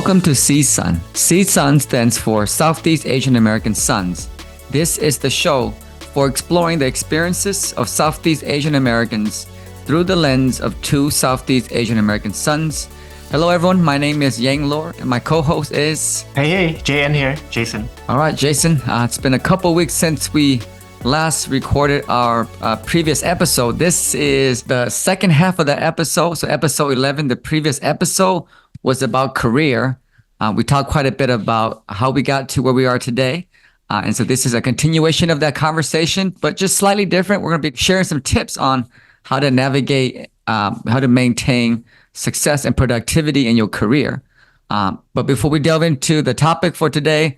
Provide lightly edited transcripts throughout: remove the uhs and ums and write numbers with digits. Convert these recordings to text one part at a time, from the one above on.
Welcome to SEAA-Sons. SEAA-Sons stands for Southeast Asian American Sons. This is the show for exploring the experiences of Southeast Asian Americans through the lens of two Southeast Asian American sons. Hello everyone, my name is Yang Lor and my co-host is... Hey, JN here, Jason. All right, Jason, it's been a couple weeks since we last recorded our previous episode. This is the second half of the episode. So episode 11, the previous episode was about career. We talked quite a bit about how we got to where we are today. And so this is a continuation of that conversation, but just slightly different. We're going to be sharing some tips on how to navigate, how to maintain success and productivity in your career. But before we delve into the topic for today,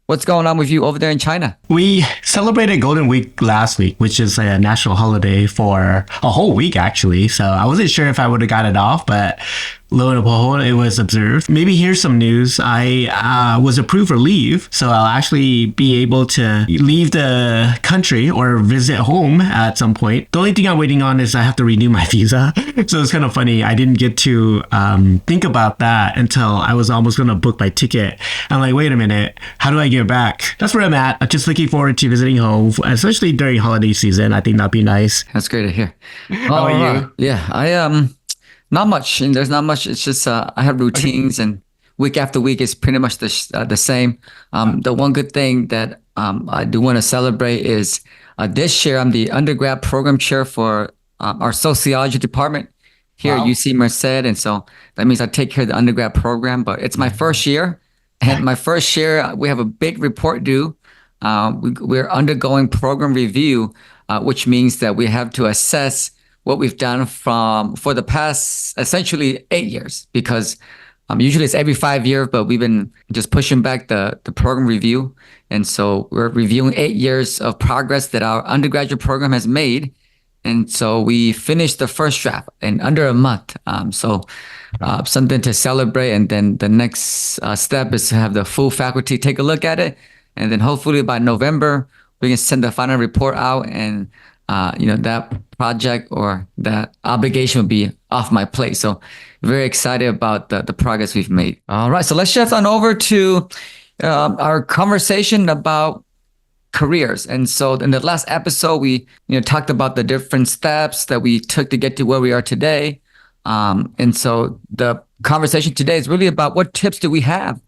what's going on with you over there in China? We celebrated Golden Week last week, which is a national holiday for a whole week, actually. So I wasn't sure if I would have got it off, but lo and behold, it was observed. Maybe here's some news. I was approved for leave, so I'll actually be able to leave the country or visit home at some point. The only thing I'm waiting on is I have to renew my visa. So it's kind of funny. I didn't get to think about that until I was almost going to book my ticket. I'm like, wait a minute, how do I get back? That's where I'm at. I'm just looking forward to visiting home, especially during holiday season. I think that'd be nice. That's great to hear. How about you? Yeah, I not much. And there's not much. It's just I have routines, and week after week is pretty much the same. The one good thing that I do want to celebrate is this year I'm the undergrad program chair for our sociology department here at UC Merced, and so that means I take care of the undergrad program. But it's my first year, and my first year we have a big report due. We're undergoing program review, which means that we have to assess what we've done for the past essentially 8 years, because usually it's every 5 years, but we've been just pushing back the program review. And so we're reviewing 8 years of progress that our undergraduate program has made. And so we finished the first draft in under a month. So something to celebrate. And then the next step is to have the full faculty take a look at it. And then hopefully by November, we can send the final report out, and that project or that obligation will be off my plate. So very excited about the progress we've made. All right, so let's shift on over to our conversation about careers. And so in the last episode, we talked about the different steps that we took to get to where we are today. And so the conversation today is really about what tips do we have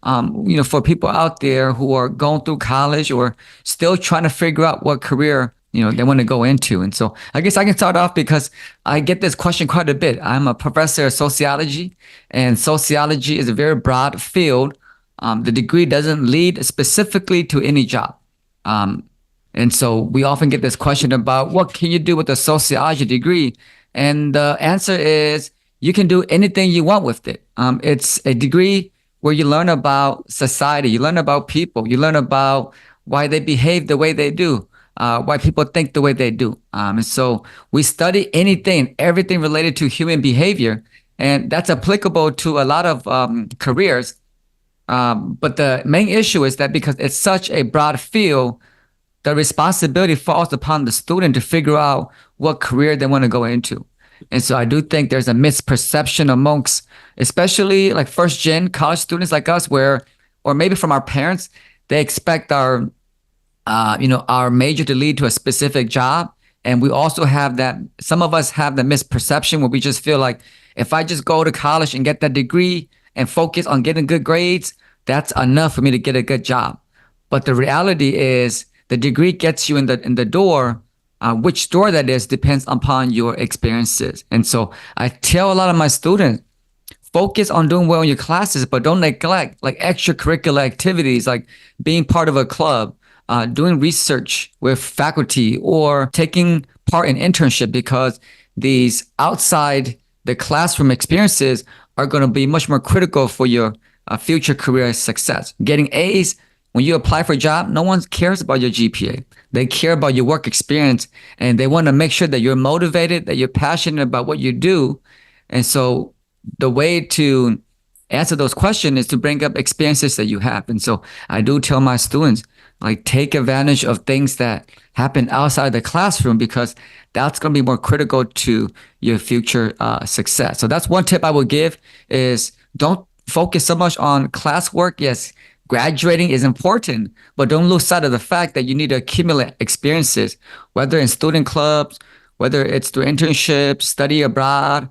for people out there who are going through college or still trying to figure out what career they want to go into. And so I guess I can start off because I get this question quite a bit. I'm a professor of sociology, and sociology is a very broad field. The degree doesn't lead specifically to any job. And so we often get this question about what can you do with a sociology degree? And the answer is you can do anything you want with it. It's a degree where you learn about society, you learn about people, you learn about why they behave the way they do. Why people think the way they do. And so we study anything, everything related to human behavior, and that's applicable to a lot of careers. But the main issue is that because it's such a broad field, the responsibility falls upon the student to figure out what career they want to go into. And so I do think there's a misperception amongst, especially like first gen college students like us, or maybe from our parents, they expect our major to lead to a specific job. And we also have that, some of us have the misperception where we just feel like if I just go to college and get that degree and focus on getting good grades, that's enough for me to get a good job. But the reality is the degree gets you in the door. Which door that is depends upon your experiences. And so I tell a lot of my students, focus on doing well in your classes, but don't neglect like extracurricular activities like being part of a club, doing research with faculty, or taking part in internship, because these outside the classroom experiences are going to be much more critical for your future career success. Getting A's when you apply for a job, no one cares about your GPA. They care about your work experience, and they want to make sure that you're motivated, that you're passionate about what you do. And so the way to answer those questions is to bring up experiences that you have. And so I do tell my students, like, take advantage of things that happen outside the classroom, because that's going to be more critical to your future success. So that's one tip I would give is don't focus so much on classwork. Yes, graduating is important, but don't lose sight of the fact that you need to accumulate experiences, whether in student clubs, whether it's through internships, study abroad,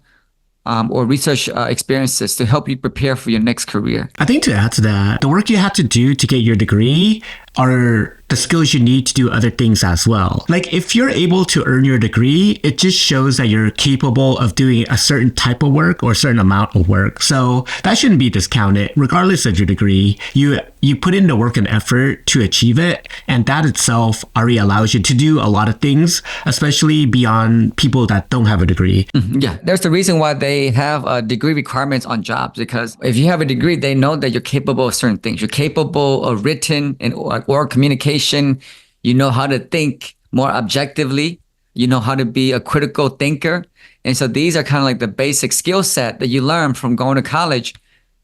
or research experiences to help you prepare for your next career. I think to add to that, the work you have to do to get your degree are the skills you need to do other things as well. Like if you're able to earn your degree, it just shows that you're capable of doing a certain type of work or a certain amount of work. So that shouldn't be discounted. Regardless of your degree, you put in the work and effort to achieve it. And that itself already allows you to do a lot of things, especially beyond people that don't have a degree. Yeah, there's the reason why they have degree requirements on jobs, because if you have a degree, they know that you're capable of certain things. You're capable of written and or communication. You know how to think more objectively. You know how to be a critical thinker. And so these are kind of like the basic skill set that you learn from going to college.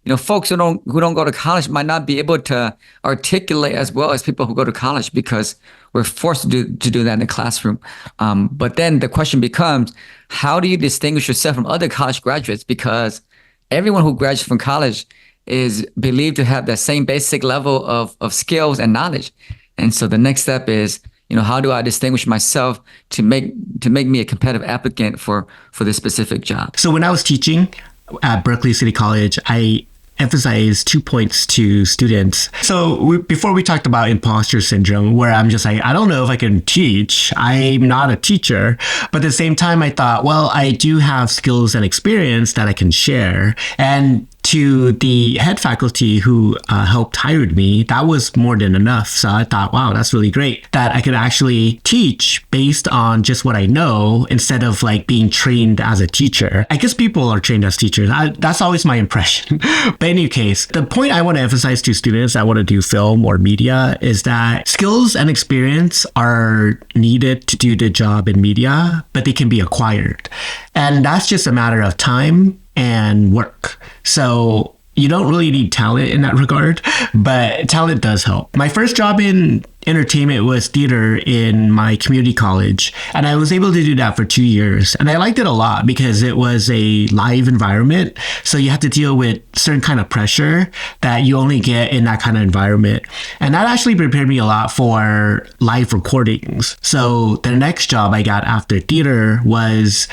You know, folks who don't go to college might not be able to articulate as well as people who go to college because we're forced to do that in the classroom. But then the question becomes, how do you distinguish yourself from other college graduates? Because everyone who graduates from college is believed to have that same basic level of skills and knowledge. And so the next step is, you know, how do I distinguish myself to make me a competitive applicant for this specific job? So when I was teaching at Berkeley City College, I emphasize 2 points to students. So before we talked about imposter syndrome, where I'm just like, I don't know if I can teach. I'm not a teacher. But at the same time, I thought, well, I do have skills and experience that I can share. And to the head faculty who helped hired me, that was more than enough. So I thought, wow, that's really great that I could actually teach based on just what I know instead of like being trained as a teacher. I guess people are trained as teachers. That's always my impression. But in any case, the point I want to emphasize to students that want to do film or media is that skills and experience are needed to do the job in media, but they can be acquired. And that's just a matter of time and work. So you don't really need talent in that regard, but talent does help. My first job in entertainment was theater in my community college, and I was able to do that for 2 years. And I liked it a lot because it was a live environment. So you have to deal with certain kind of pressure that you only get in that kind of environment. And that actually prepared me a lot for live recordings. So the next job I got after theater was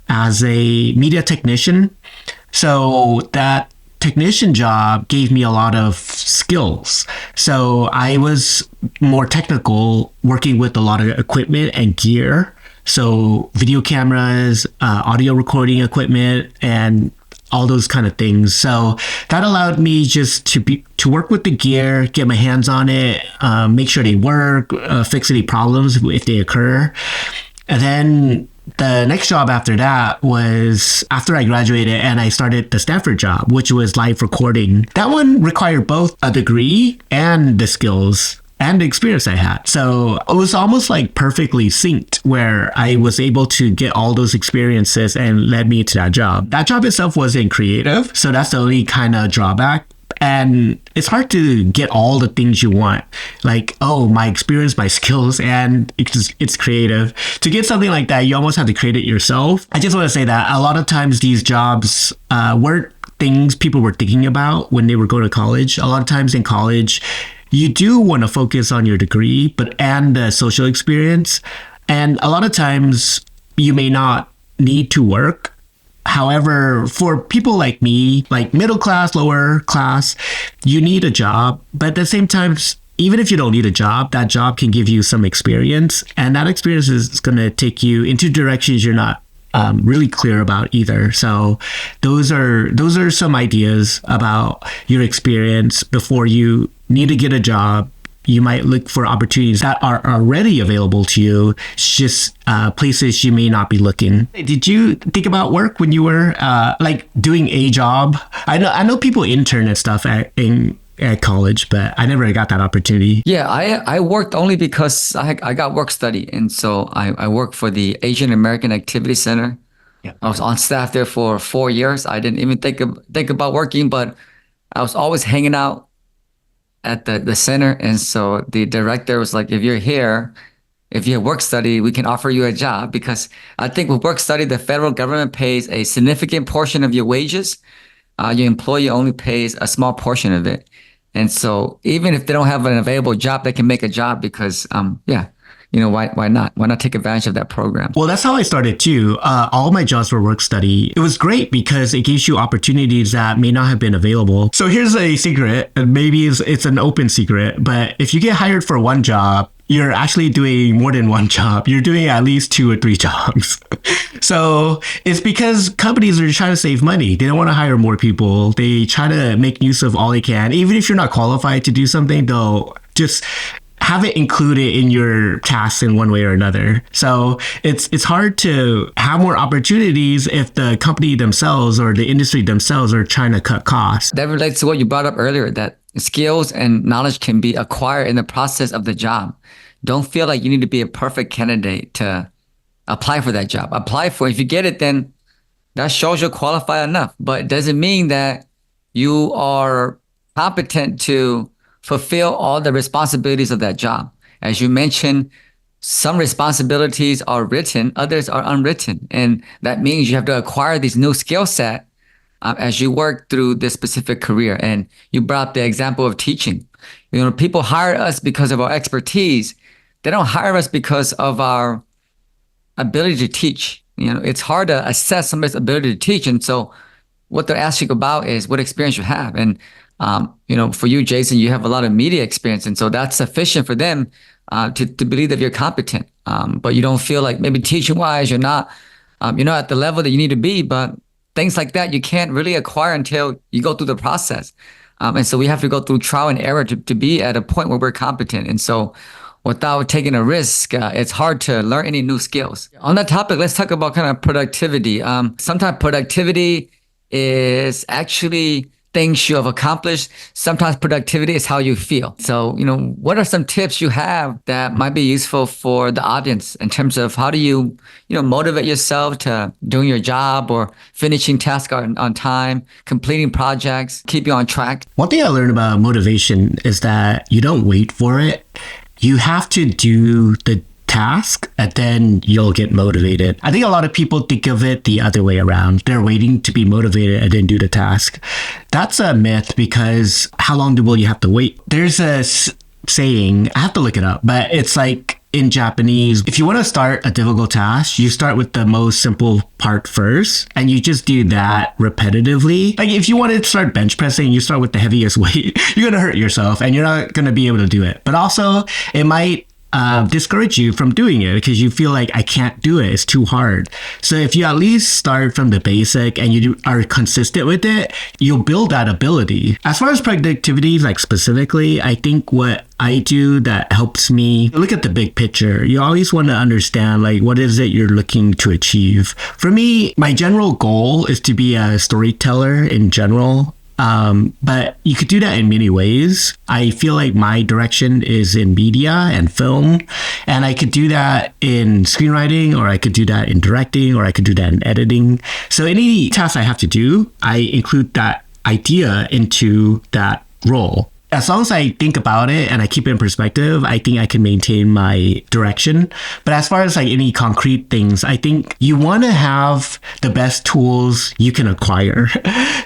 as a media technician. So that technician job gave me a lot of skills. So I was more technical, working with a lot of equipment and gear. So video cameras, audio recording equipment, and all those kind of things. So that allowed me just to work with the gear, get my hands on it, make sure they work, fix any problems if they occur. And then the next job after that was after I graduated and I started the Stanford job, which was live recording. That one required both a degree and the skills and the experience I had. So it was almost like perfectly synced where I was able to get all those experiences and led me to that job. That job itself wasn't creative, so that's the only kind of drawback. And it's hard to get all the things you want, like, oh, my experience, my skills, and it's creative. To get something like that, you almost have to create it yourself. I just want to say that a lot of times these jobs weren't things people were thinking about when they were going to college. A lot of times in college, you do want to focus on your degree, and the social experience. And a lot of times you may not need to work. However, for people like me, like middle class, lower class, you need a job. But at the same time, even if you don't need a job, that job can give you some experience. And that experience is going to take you into directions you're not really clear about either. So those are some ideas about your experience before you need to get a job. You might look for opportunities that are already available to you, just places you may not be looking. Did you think about work when you were like doing a job? I know people intern and stuff at college, but I never got that opportunity. Yeah, I worked only because I got work study. And so I worked for the Asian American Activity Center. Yeah. I was on staff there for 4 years. I didn't even think about working, but I was always hanging out at the center. And so the director was like, if you're here, if you have work study, we can offer you a job. Because I think with work study, the federal government pays a significant portion of your wages. your employer only pays a small portion of it. And so even if they don't have an available job, they can make a job because, yeah, why not? Why not take advantage of that program? Well, that's how I started too. All my jobs were work study. It was great because it gives you opportunities that may not have been available. So here's a secret, and maybe it's an open secret, but if you get hired for one job, you're actually doing more than one job. You're doing at least 2 or 3 jobs. So it's because companies are trying to save money. They don't want to hire more people. They try to make use of all they can. Even if you're not qualified to do something, they'll just have it included in your tasks in one way or another. So it's hard to have more opportunities if the company themselves or the industry themselves are trying to cut costs. That relates to what you brought up earlier, that skills and knowledge can be acquired in the process of the job. Don't feel like you need to be a perfect candidate to apply for that job. Apply for it. If you get it, then that shows you're qualified enough. But it doesn't mean that you are competent to fulfill all the responsibilities of that job. As you mentioned, some responsibilities are written, others are unwritten. And that means you have to acquire these new skill set as you work through this specific career. And you brought up the example of teaching. People hire us because of our expertise. They don't hire us because of our ability to teach. It's hard to assess somebody's ability to teach. And so what they're asking about is what experience you have. And, for you, Jason, you have a lot of media experience. And so that's sufficient for them to believe that you're competent. But you don't feel like maybe teaching wise, you're not at the level that you need to be. But things like that, you can't really acquire until you go through the process. And so we have to go through trial and error to be at a point where we're competent. And so without taking a risk, it's hard to learn any new skills. On that topic, let's talk about kind of productivity. Sometimes productivity is actually things you have accomplished. Sometimes productivity is how you feel. So, what are some tips you have that might be useful for the audience in terms of how do you, motivate yourself to doing your job or finishing tasks on time, completing projects, keep you on track? One thing I learned about motivation is that you don't wait for it. You have to do the task and then you'll get motivated. I think a lot of people think of it the other way around. They're waiting to be motivated and then do the task. That's a myth because how long will you have to wait? There's a saying, I have to look it up, but it's like in Japanese, if you want to start a difficult task, you start with the most simple part first and you just do that repetitively. Like if you want to start bench pressing, you start with the heaviest weight, you're going to hurt yourself and you're not going to be able to do it. But also it might discourage you from doing it because you feel like I can't do it. It's too hard. So if you at least start from the basic and you are consistent with it, you'll build that ability. As far as productivity, like specifically, I think what I do that helps me look at the big picture. You always want to understand like what is it you're looking to achieve. For me, my general goal is to be a storyteller in general. But you could do that in many ways. I feel like my direction is in media and film, and I could do that in screenwriting, or I could do that in directing, or I could do that in editing. So any task I have to do, I include that idea into that role. As long as I think about it and I keep it in perspective, I think I can maintain my direction. But as far as like any concrete things, I think you want to have the best tools you can acquire.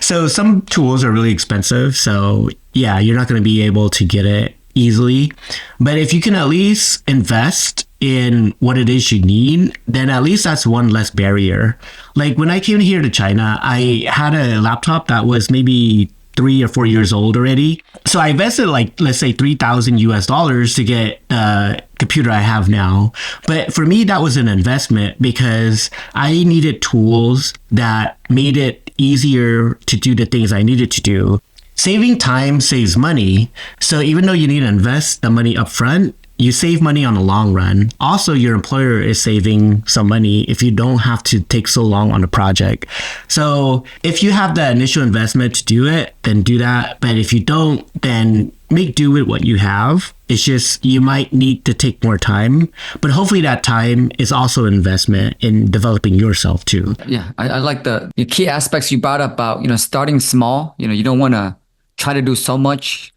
So some tools are really expensive. So yeah, you're not going to be able to get it easily. But if you can at least invest in what it is you need, then at least that's one less barrier. Like when I came here to China, I had a laptop that was maybe 3 or 4 years old already. So I invested like, let's say $3,000 to get a computer I have now. But for me, that was an investment because I needed tools that made it easier to do the things I needed to do. Saving time saves money. So even though you need to invest the money up front, you save money on the long run. Also, your employer is saving some money if you don't have to take so long on a project. So if you have the initial investment to do it, then do that. But if you don't, then make do with what you have. It's just you might need to take more time, but hopefully that time is also an investment in developing yourself too. Yeah, I like the key aspects you brought up about, starting small. You don't want to try to do so much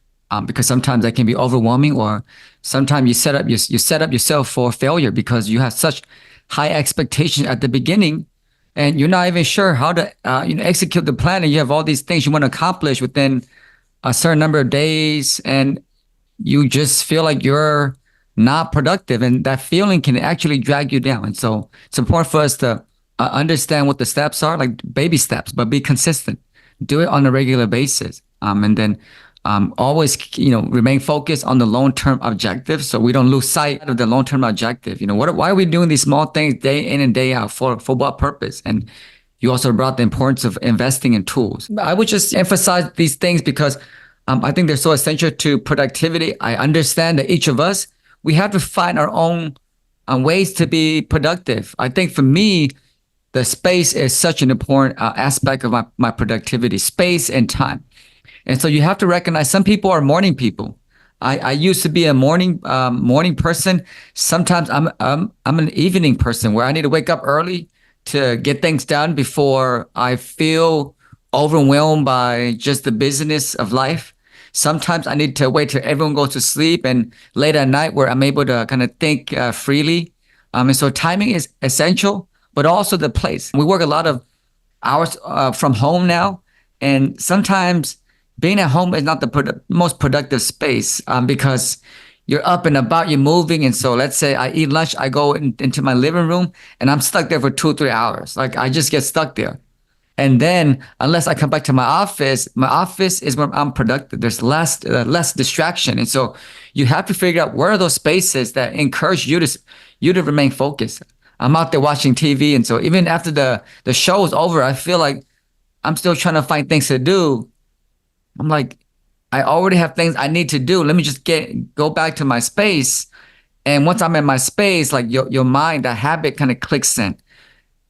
because sometimes that can be overwhelming, or sometimes you set up yourself for failure because you have such high expectations at the beginning and you're not even sure how to execute the plan, and you have all these things you want to accomplish within a certain number of days, and you just feel like you're not productive, and that feeling can actually drag you down. And so it's important for us to understand what the steps are, like baby steps, but be consistent. Do it on a regular basis, and then always remain focused on the long-term objective, so we don't lose sight of the long-term objective. Why are we doing these small things day in and day out, for what purpose? And you also brought the importance of investing in tools. I would just emphasize these things because I think they're so essential to productivity. I understand that each of us, we have to find our own ways to be productive. I think for me, the space is such an important aspect of my productivity, space and time. And so you have to recognize some people are morning people. I used to be a morning person. Sometimes I'm an evening person where I need to wake up early to get things done before I feel overwhelmed by just the busyness of life. Sometimes I need to wait till everyone goes to sleep and late at night where I'm able to kind of think freely. And so timing is essential, but also the place. We work a lot of hours from home now, and sometimes being at home is not the most productive space because you're up and about, you're moving. And so let's say I eat lunch, I go into my living room and I'm stuck there for 2 or 3 hours. Like I just get stuck there. And then unless I come back to my office is where I'm productive. There's less distraction. And so you have to figure out where are those spaces that encourage you to remain focused. I'm out there watching TV. And so even after the show is over, I feel like I'm still trying to find things to do. I'm like, I already have things I need to do. Let me just go back to my space. And once I'm in my space, like your mind, that habit kind of clicks in.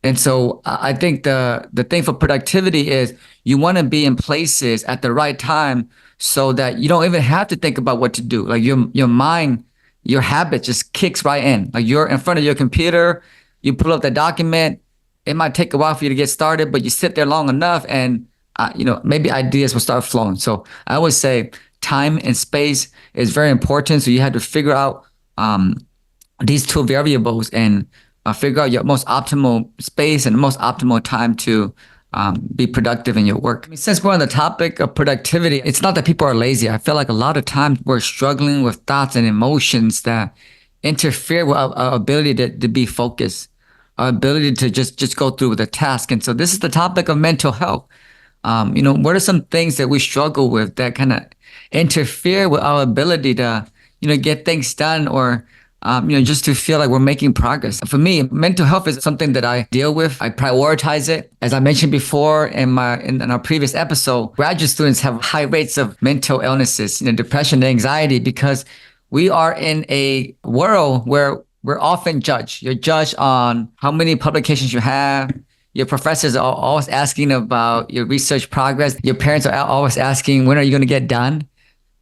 And so I think the thing for productivity is you want to be in places at the right time so that you don't even have to think about what to do. Like your mind, your habit just kicks right in. Like you're in front of your computer, you pull up the document. It might take a while for you to get started, but you sit there long enough and maybe ideas will start flowing. So I always say time and space is very important. So you have to figure out these two variables and figure out your most optimal space and the most optimal time to be productive in your work. I mean, since we're on the topic of productivity, it's not that people are lazy. I feel like a lot of times we're struggling with thoughts and emotions that interfere with our ability to be focused, our ability to just go through with a task. And so this is the topic of mental health. What are some things that we struggle with that kind of interfere with our ability to, get things done or, just to feel like we're making progress? For me, mental health is something that I deal with. I prioritize it. As I mentioned before in our previous episode, graduate students have high rates of mental illnesses, depression, anxiety, because we are in a world where we're often judged. You're judged on how many publications you have. Your professors are always asking about your research progress. Your parents are always asking, when are you going to get done?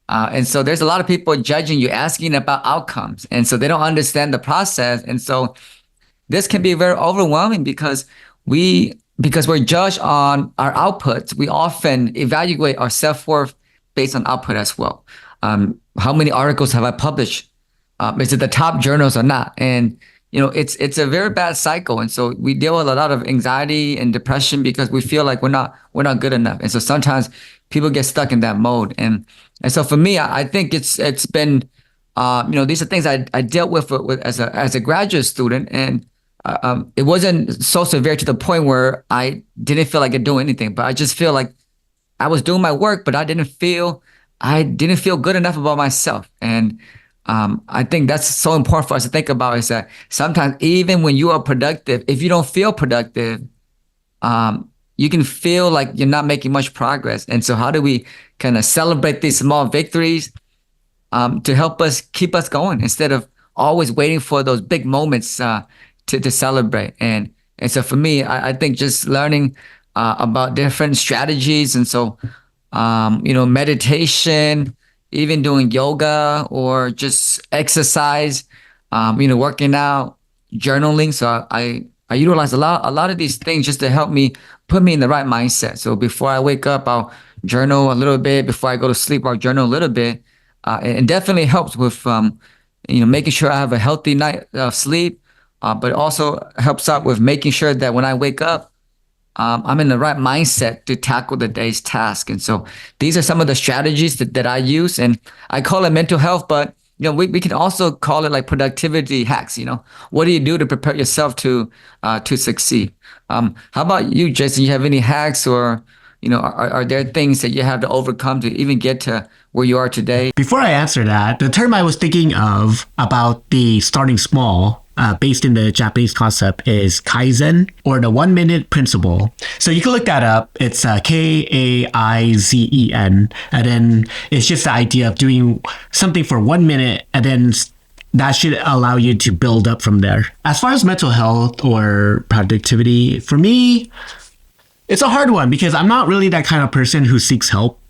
And so there's a lot of people judging you, asking about outcomes. And so they don't understand the process. And so this can be very overwhelming because we're judged on our outputs. We often evaluate our self-worth based on output as well. How many articles have I published? Is it the top journals or not? And it's a very bad cycle. And so we deal with a lot of anxiety and depression because we feel like we're not good enough. And so sometimes people get stuck in that mode. And so for me, I think it's been, these are things I dealt with as a graduate student. And it wasn't so severe to the point where I didn't feel like I doing anything, but I just feel like I was doing my work, but I didn't feel good enough about myself. And I think that's so important for us to think about, is that sometimes even when you are productive, if you don't feel productive, you can feel like you're not making much progress. And so how do we kind of celebrate these small victories to help us keep us going instead of always waiting for those big moments to celebrate? And so for me, I think just learning about different strategies. And so, meditation, even doing yoga or just exercise, working out, journaling. So I utilize a lot of these things just to help me put me in the right mindset. So before I wake up, I'll journal a little bit. Before I go to sleep, I'll journal a little bit. It definitely helps with, making sure I have a healthy night of sleep, but also helps out with making sure that when I wake up, I'm in the right mindset to tackle the day's task. And so these are some of the strategies that I use, and I call it mental health, but we can also call it like productivity hacks. What do you do to prepare yourself to succeed? How about you, Jason? You have any hacks, or are there things that you have to overcome to even get to where you are today? Before I answer that, the term I was thinking of about the starting small, based in the Japanese concept, is Kaizen, or the 1 minute principle. So you can look that up. It's Kaizen. And then it's just the idea of doing something for 1 minute, and then that should allow you to build up from there. As far as mental health or productivity, for me, it's a hard one because I'm not really that kind of person who seeks help.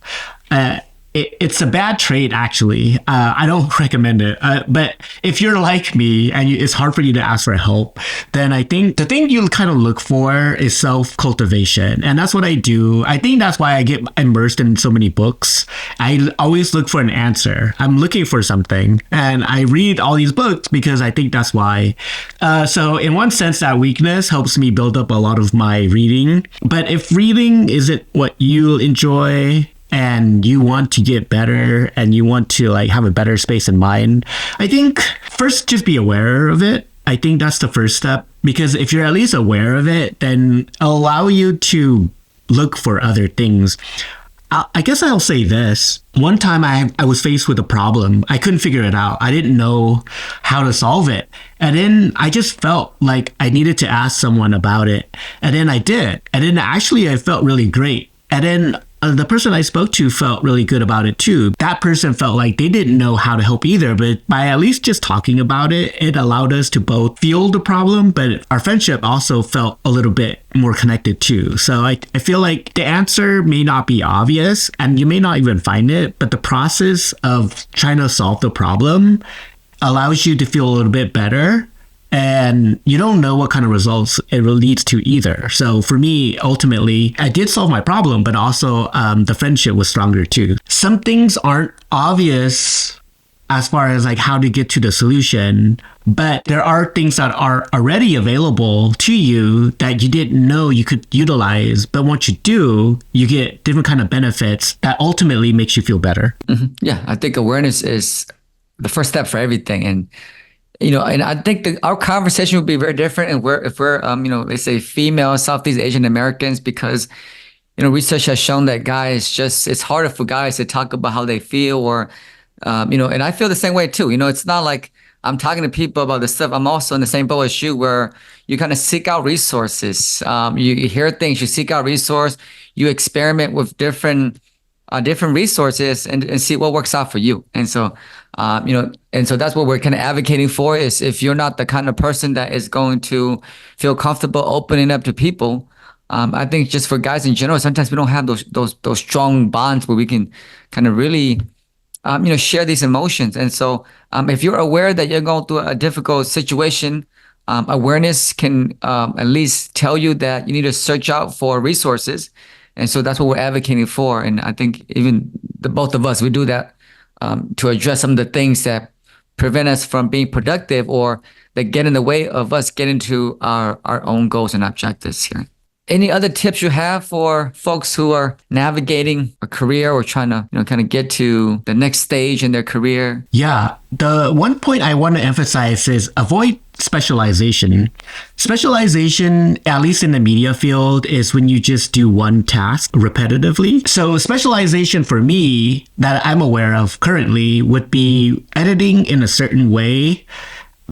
It's a bad trait, actually. I don't recommend it. But if you're like me and it's hard for you to ask for help, then I think the thing you kind of look for is self-cultivation. And that's what I do. I think that's why I get immersed in so many books. I always look for an answer. I'm looking for something. And I read all these books because I think that's why. So in one sense, that weakness helps me build up a lot of my reading. But if reading isn't what you enjoy, and you want to get better, and you want to have a better space in mind, I think first just be aware of it. I think that's the first step, because if you're at least aware of it, then it'll allow you to look for other things. I guess I'll say this. One time I was faced with a problem. I couldn't figure it out. I didn't know how to solve it. And then I just felt like I needed to ask someone about it. And then I did. And then actually I felt really great. And then the person I spoke to felt really good about it too. That person felt like they didn't know how to help either, but by at least just talking about it, it allowed us to both feel the problem, but our friendship also felt a little bit more connected too. So I feel like the answer may not be obvious and you may not even find it, but the process of trying to solve the problem allows you to feel a little bit better. And you don't know what kind of results it leads to either. So for me, ultimately, I did solve my problem, but also the friendship was stronger too. Some things aren't obvious as far as how to get to the solution, but there are things that are already available to you that you didn't know you could utilize. But once you do, you get different kind of benefits that ultimately makes you feel better. Mm-hmm. Yeah, I think awareness is the first step for everything. And and I think that our conversation would be very different if we're, they say female Southeast Asian Americans, because, research has shown that it's harder for guys to talk about how they feel, or, and I feel the same way too. It's not like I'm talking to people about this stuff. I'm also in the same boat as you, where you kind of seek out resources. You hear things, you seek out resource, you experiment with different resources and see what works out for you. And so, and so that's what we're kind of advocating for, is if you're not the kind of person that is going to feel comfortable opening up to people, I think just for guys in general, sometimes we don't have those strong bonds where we can kind of really, share these emotions. And so, if you're aware that you're going through a difficult situation, awareness can at least tell you that you need to search out for resources. And so that's what we're advocating for. And I think even both of us, we do that to address some of the things that prevent us from being productive, or that get in the way of us getting to our own goals and objectives here. Any other tips you have for folks who are navigating a career or trying to, kind of get to the next stage in their career? Yeah. The one point I want to emphasize is avoid specialization. Specialization, at least in the media field, is when you just do one task repetitively. So specialization for me that I'm aware of currently would be editing in a certain way,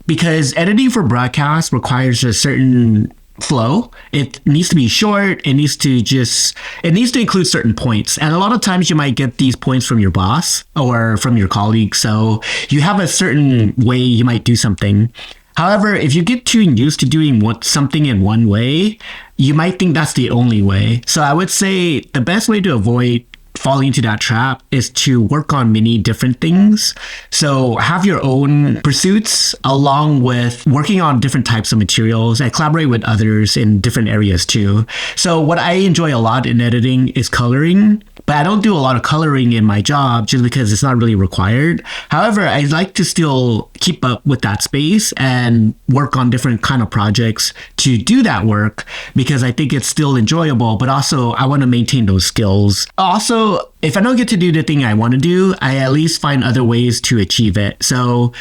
because editing for broadcast requires a certain flow. It needs to be short. It needs to include certain points. And a lot of times you might get these points from your boss or from your colleagues. So you have a certain way you might do something. However, if you get too used to doing something in one way, you might think that's the only way. So I would say the best way to avoid falling into that trap is to work on many different things. So have your own pursuits along with working on different types of materials, and collaborate with others in different areas too. So what I enjoy a lot in editing is coloring, but I don't do a lot of coloring in my job just because it's not really required. However, I like to still keep up with that space and work on different kind of projects to do that work because I think it's still enjoyable, but also I want to maintain those skills. Also, if I don't get to do the thing I want to do, I at least find other ways to achieve it. So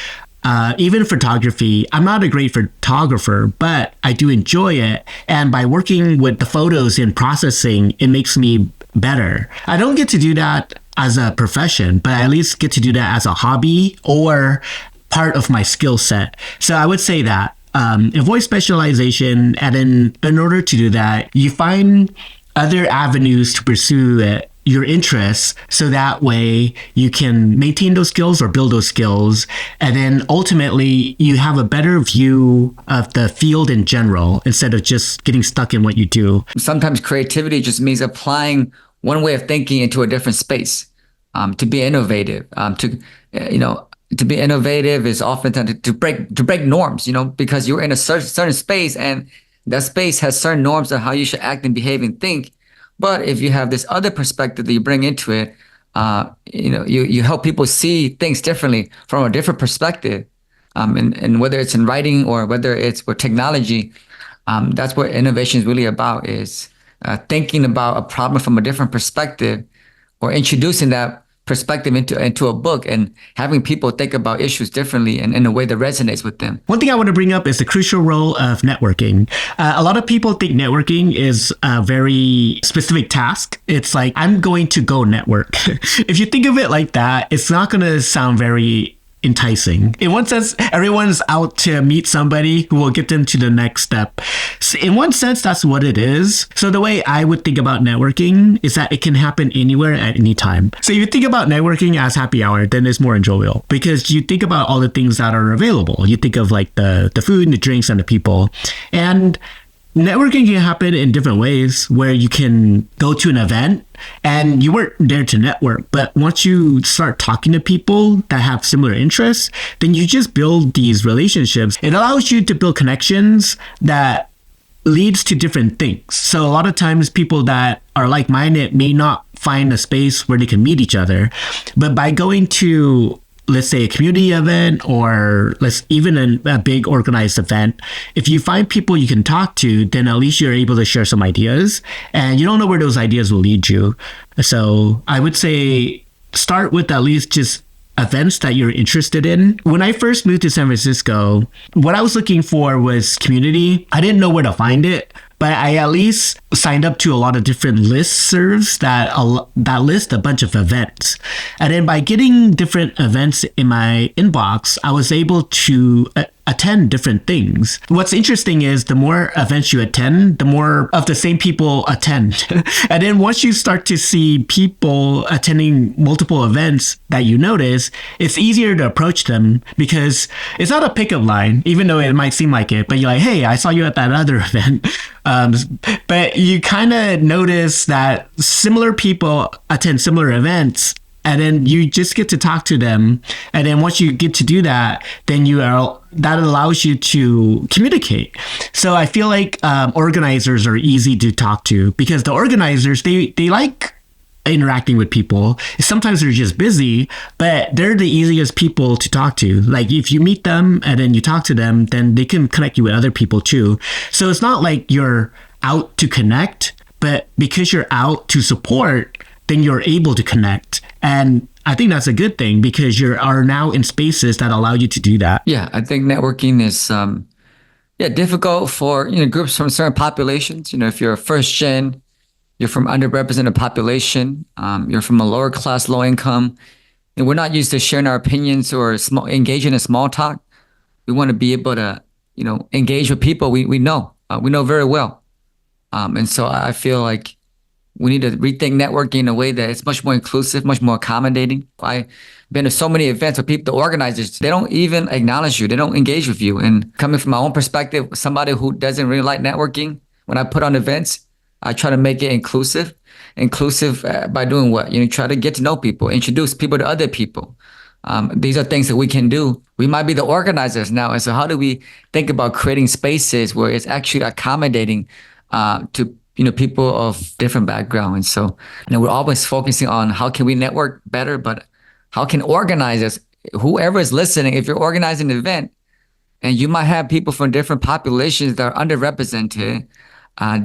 even photography, I'm not a great photographer, but I do enjoy it. And by working with the photos and processing, it makes me better. I don't get to do that as a profession, but I at least get to do that as a hobby or part of my skill set. So I would say that avoid specialization. And then in order to do that, you find other avenues to pursue it, your interests, so that way you can maintain those skills or build those skills, and then ultimately you have a better view of the field in general instead of just getting stuck in what you do. Sometimes creativity just means applying one way of thinking into a different space. To be innovative, to be innovative is often to break norms, because you're in a certain space and that space has certain norms of how you should act and behave and think. But if you have this other perspective that you bring into it, you help people see things differently from a different perspective. And whether it's in writing or whether it's with technology, that's what innovation is really about, is thinking about a problem from a different perspective or introducing that perspective into a book and having people think about issues differently and in a way that resonates with them. One thing I want to bring up is the crucial role of networking. A lot of people think networking is a very specific task. It's like, I'm going to go network. If you think of it like that, it's not going to sound very enticing. In one sense, everyone's out to meet somebody who will get them to the next step. So in one sense, that's what it is. So the way I would think about networking is that it can happen anywhere at any time. So if you think about networking as happy hour, then it's more enjoyable because you think about all the things that are available. You think of like the food and the drinks and the people. And networking can happen in different ways where you can go to an event and you weren't there to network, but once you start talking to people that have similar interests, then you just build these relationships. It allows you to build connections that leads to different things. So a lot of times people that are like-minded may not find a space where they can meet each other, but by going to, let's say, a community event or even a big organized event, if you find people you can talk to, then at least you're able to share some ideas and you don't know where those ideas will lead you. So I would say start with at least just events that you're interested in. When I first moved to San Francisco, what I was looking for was community. I didn't know where to find it, but I at least signed up to a lot of different listservs that list a bunch of events. And then by getting different events in my inbox, I was able to attend different things. What's interesting is the more events you attend, the more of the same people attend. And then once you start to see people attending multiple events that you notice, it's easier to approach them because it's not a pickup line, even though it might seem like it, but you're like, hey, I saw you at that other event. But you kind of notice that similar people attend similar events, and then you just get to talk to them. And then once you get to do that, then that allows you to communicate. So I feel like organizers are easy to talk to because the organizers, they like interacting with people. Sometimes they're just busy, but they're the easiest people to talk to. Like if you meet them and then you talk to them, then they can connect you with other people too. So it's not like you're out to connect, but because you're out to support, then you're able to connect. And I think that's a good thing because you are now in spaces that allow you to do that. Yeah, I think networking is difficult for groups from certain populations. If you're a first gen, you're from underrepresented population, you're from a lower class, low income, and we're not used to sharing our opinions or engaging in small talk. We want to be able to engage with people we know very well, and so I feel like we need to rethink networking in a way that it's much more inclusive, much more accommodating. I've been to so many events where the organizers, they don't even acknowledge you. They don't engage with you. And coming from my own perspective, somebody who doesn't really like networking, when I put on events, I try to make it inclusive. Inclusive by doing what? Try to get to know people, introduce people to other people. These are things that we can do. We might be the organizers now. And so how do we think about creating spaces where it's actually accommodating to people of different background. And so, we're always focusing on how can we network better, but how can organizers, whoever is listening, if you're organizing an event and you might have people from different populations that are underrepresented,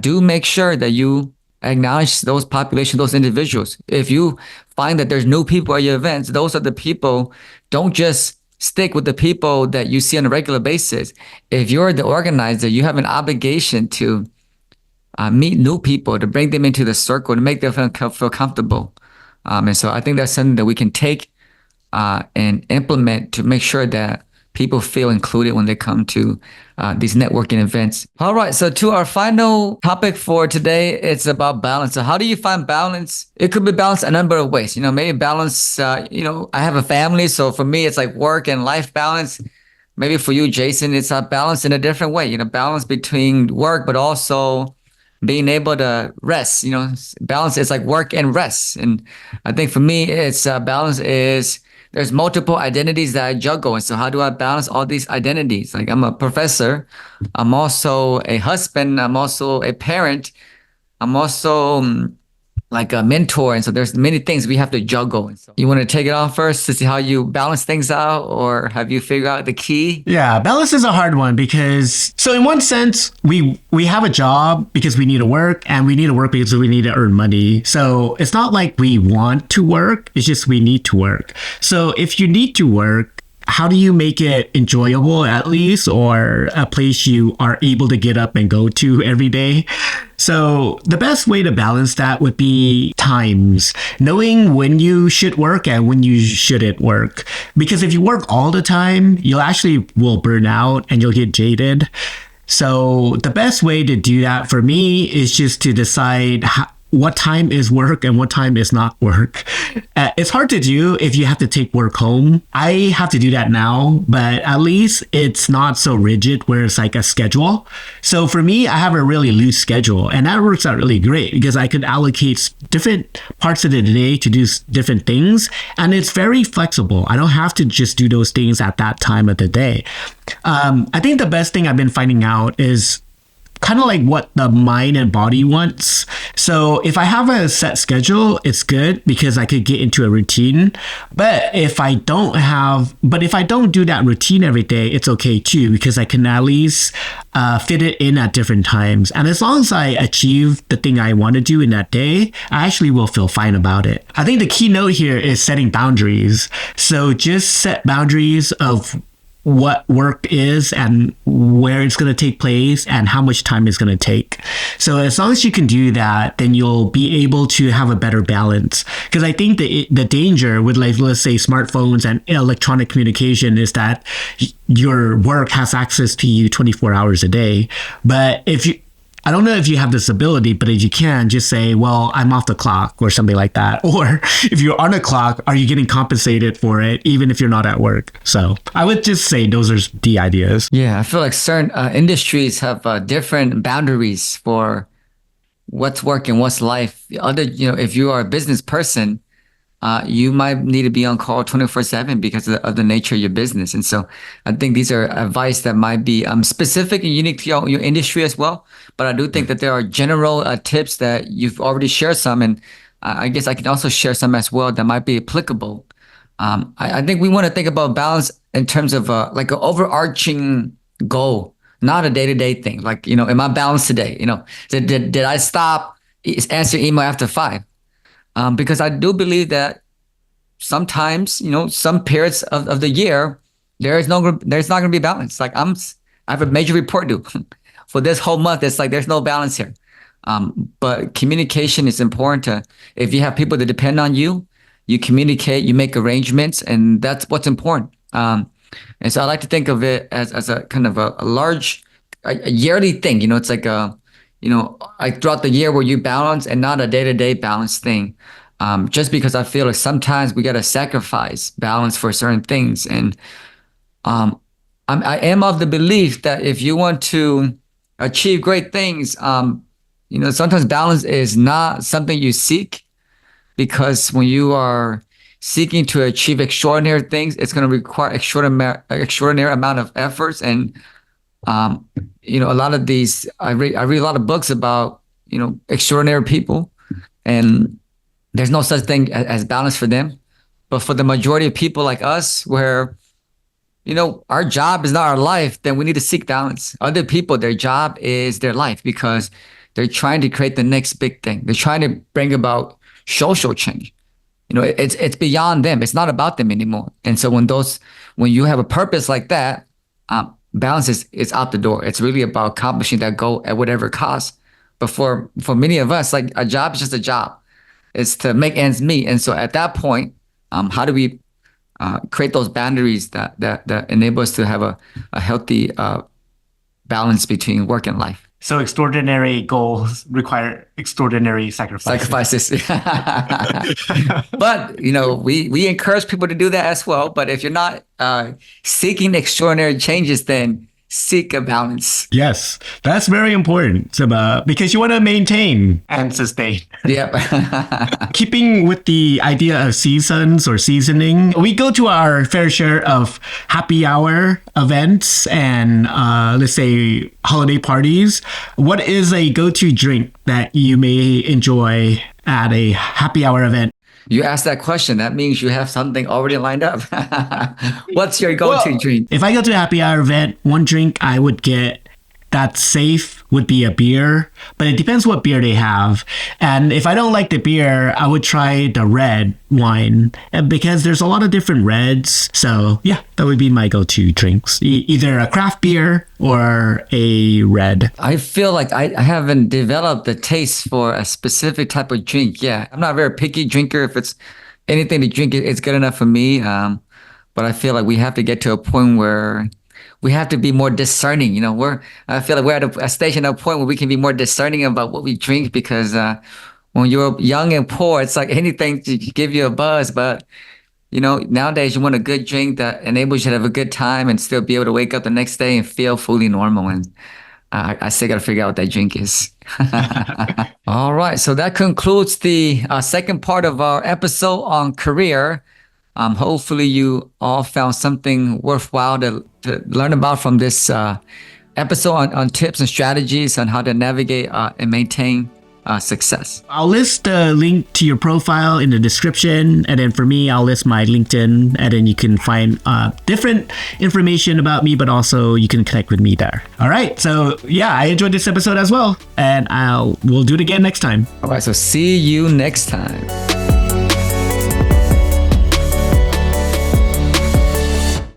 do make sure that you acknowledge those populations, those individuals. If you find that there's new people at your events, those are the people. Don't just stick with the people that you see on a regular basis. If you're the organizer, you have an obligation to meet new people, to bring them into the circle, to make them feel comfortable. And so I think that's something that we can take and implement to make sure that people feel included when they come to these networking events. All right, so to our final topic for today, it's about balance. So how do you find balance? It could be balanced a number of ways. Maybe balance, I have a family, so for me, it's like work and life balance. Maybe for you, Jason, it's a balance in a different way, balance between work, but also being able to rest. Balance is like work and rest. And I think for me, it's balance is there's multiple identities that I juggle. And so how do I balance all these identities? Like I'm a professor. I'm also a husband. I'm also a parent. I'm also like a mentor. And so there's many things we have to juggle. And so you want to take it on first to see how you balance things out, or have you figured out the key? Yeah, balance is a hard one because, so in one sense, we have a job because we need to work, and we need to work because we need to earn money. So it's not like we want to work, it's just we need to work. So if you need to work, how do you make it enjoyable at least, or a place you are able to get up and go to every day? So the best way to balance that would be times, knowing when you should work and when you shouldn't work. Because if you work all the time, you'll actually will burn out and you'll get jaded. So the best way to do that for me is just to decide what time is work and what time is not work. It's hard to do if you have to take work home. I have to do that now, but at least it's not so rigid where it's like a schedule. So for me, I have a really loose schedule, and that works out really great because I could allocate different parts of the day to do different things, and it's very flexible. I don't have to just do those things at that time of the day. I think the best thing I've been finding out is kind of like what the mind and body wants. So if I have a set schedule, it's good because I could get into a routine. But if I don't do that routine every day, it's okay too, because I can at least fit it in at different times. And as long as I achieve the thing I want to do in that day, I actually will feel fine about it. I think the key note here is setting boundaries. So just set boundaries of what work is and where it's going to take place and how much time it's going to take. So as long as you can do that, then you'll be able to have a better balance. Because I think the danger with, like, let's say smartphones and electronic communication is that your work has access to you 24 hours a day. But I don't know if you have this ability, but if you can, just say, well, I'm off the clock or something like that. Or if you're on a clock, are you getting compensated for it, even if you're not at work? So I would just say those are the ideas. Yeah, I feel like certain industries have different boundaries for what's work and what's life. If you are a business person, you might need to be on call 24/7 because of the nature of your business. And so I think these are advice that might be specific and unique to your industry as well. But I do think that there are general tips that you've already shared some, and I guess I can also share some as well that might be applicable. I think we want to think about balance in terms of like an overarching goal, not a day-to-day thing. Like, am I balanced today? Did I stop answering email after 5? Because I do believe that sometimes, some periods of the year, there's not going to be balance. Like I have a major report due for this whole month. It's like, there's no balance here. But communication is important. If you have people that depend on you, you communicate, you make arrangements, and that's what's important. And so I like to think of it as a kind of a large, a yearly thing. It's like like throughout the year where you balance and not a day-to-day balance thing. Just because I feel like sometimes we got to sacrifice balance for certain things. And I am of the belief that if you want to achieve great things, sometimes balance is not something you seek, because when you are seeking to achieve extraordinary things, it's going to require extraordinary amount of efforts. And a lot of these, I read a lot of books about extraordinary people, and there's no such thing as balance for them. But for the majority of people like us, where our job is not our life, then we need to seek balance. Other people, their job is their life because they're trying to create the next big thing. They're trying to bring about social change. It's beyond them. It's not about them anymore. And so when you have a purpose like that, balance is out the door. It's really about accomplishing that goal at whatever cost. But for many of us, like, a job is just a job. It's to make ends meet. And so at that point, how do we create those boundaries that enable us to have a healthy balance between work and life? So extraordinary goals require extraordinary sacrifices. But we encourage people to do that as well. But if you're not seeking extraordinary changes, then seek a balance. Yes, that's very important, because you want to maintain and sustain. Yep. Keeping with the idea of seasons or seasoning, we go to our fair share of happy hour events and let's say holiday parties. What is a go-to drink that you may enjoy at a happy hour event? You ask that question, that means you have something already lined up. What's your go-to drink? If I go to a happy hour event, one drink I would get that's safe would be a beer, but it depends what beer they have. And if I don't like the beer, I would try the red wine, and because there's a lot of different reds. So yeah, that would be my go-to drinks. Either a craft beer or a red. I feel like I haven't developed the taste for a specific type of drink. Yeah, I'm not a very picky drinker. If it's anything to drink, it's good enough for me. But I feel like we have to get to a point where we have to be more discerning. I feel like we're at a station, a point where we can be more discerning about what we drink, because when you're young and poor, it's like anything to give you a buzz. But nowadays you want a good drink that enables you to have a good time and still be able to wake up the next day and feel fully normal. And I still got to figure out what that drink is. All right. So that concludes the second part of our episode on career. Hopefully you all found something worthwhile to learn about from this episode on tips and strategies on how to navigate and maintain success. I'll list the link to your profile in the description, and then for me, I'll list my LinkedIn, and then you can find different information about me, but also you can connect with me there. All right, so yeah, I enjoyed this episode as well, and we'll do it again next time. All right, so see you next time.